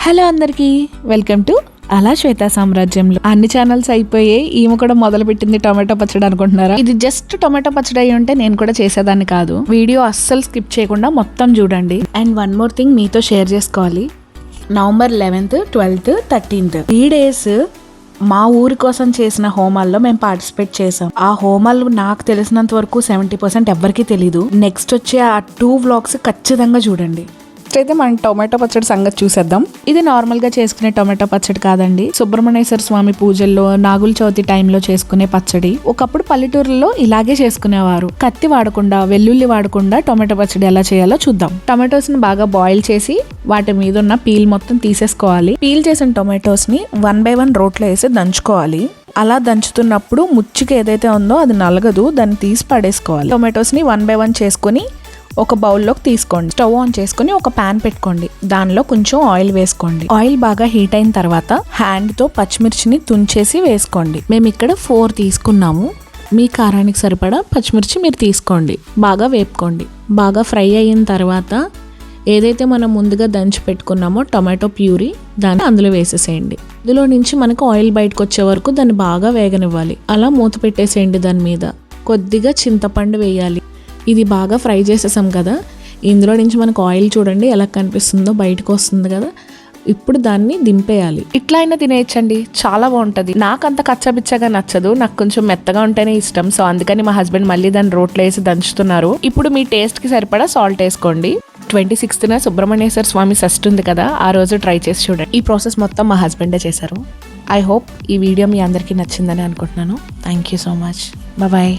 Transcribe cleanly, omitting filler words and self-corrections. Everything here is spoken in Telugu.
హలో అందరికీ, వెల్కమ్ టు అలా శ్వేతా సామ్రాజ్యంలో. అన్ని ఛానల్స్ అయిపోయాయి, ఈమె కూడా మొదలు పెట్టింది టొమాటో పచ్చడి అనుకుంటున్నారా? ఇది జస్ట్ టొమాటో పచ్చడి అయి ఉంటే నేను కూడా చేసేదాన్ని కాదు. వీడియో అస్సలు స్కిప్ చేయకుండా మొత్తం చూడండి. అండ్ వన్ మోర్ థింగ్ మీతో షేర్ చేసుకోవాలి. November 11th, 12th, 13th 3 days మా ఊరి కోసం చేసిన హోమాల్లో మేము పార్టిసిపేట్ చేసాం. ఆ హోమాలు నాకు తెలిసినంత వరకు 70% ఎవ్వరికీ తెలీదు. నెక్స్ట్ వచ్చే ఆ 2 vlogs ఖచ్చితంగా చూడండి. అయితే మనం టొమాటో పచ్చడి సంగతి చూసేద్దాం. ఇది నార్మల్ గా చేసుకునే టొమాటో పచ్చడి కాదండి. సుబ్రహ్మణ్యేశ్వర స్వామి పూజల్లో, నాగుల చవితి టైంలో చేసుకునే పచ్చడి. ఒకప్పుడు పల్లెటూరులో ఇలాగే చేసుకునేవారు. కత్తి వాడకుండా, వెల్లుల్లి వాడకుండా టొమాటో పచ్చడి ఎలా చేయాలో చూద్దాం. టొమాటోస్ ని బాగా బాయిల్ చేసి వాటి మీద ఉన్న పీల్ మొత్తం తీసేసుకోవాలి. పీల్ చేసిన టొమాటోస్ ని 1 by 1 రోట్లో వేసి దంచుకోవాలి. అలా దంచుతున్నప్పుడు ముచ్చిక ఏదైతే ఉందో అది నలగదు, దాన్ని తీసి పడేసుకోవాలి. టొమాటోస్ ని 1 by 1 చేసుకుని ఒక బౌల్లోకి తీసుకోండి. స్టవ్ ఆన్ చేసుకుని ఒక ప్యాన్ పెట్టుకోండి. దానిలో కొంచెం ఆయిల్ వేసుకోండి. ఆయిల్ బాగా హీట్ అయిన తర్వాత హ్యాండ్ తో పచ్చిమిర్చిని తుంచేసి వేసుకోండి. మేము ఇక్కడ 4 తీసుకున్నాము. మీ కారానికి సరిపడా పచ్చిమిర్చి మీరు తీసుకోండి. బాగా వేపుకోండి. బాగా ఫ్రై అయిన తర్వాత ఏదైతే మనం ముందుగా దంచి పెట్టుకున్నామో టొమాటో ప్యూరీ, దాన్ని అందులో వేసేసేయండి. ఇందులో నుంచి మనకు ఆయిల్ బయటకు వచ్చే వరకు దాన్ని బాగా వేగనివ్వాలి. అలా మూత పెట్టేసేయండి. దాని మీద కొద్దిగా చింతపండు వేయాలి. ఇది బాగా ఫ్రై చేసేసాం కదా, ఇందులో నుంచి మనకు ఆయిల్ చూడండి ఎలా కనిపిస్తుందో, బయటకు వస్తుంది కదా. ఇప్పుడు దాన్ని దింపేయాలి. ఇట్లా అయినా తినేయచ్చండి, చాలా బాగుంటుంది. నాకు అంత కచ్చబిచ్చగా నచ్చదు, నాకు కొంచెం మెత్తగా ఉంటేనే ఇష్టం. సో అందుకని మా హస్బెండ్ మళ్ళీ దాన్ని రోట్లో వేసి దంచుతున్నారు. ఇప్పుడు మీ టేస్ట్ కి సరిపడా సాల్ట్ వేసుకోండి. 26th సుబ్రహ్మణ్యేశ్వర స్వామి షష్ఠి ఉంది కదా, ఆ రోజు ట్రై చేసి చూడండి. ఈ ప్రాసెస్ మొత్తం మా హస్బెండే చేశారు. ఐ హోప్ ఈ వీడియో మీ అందరికీ నచ్చిందని అనుకుంటున్నాను. Thank you so much. Bye.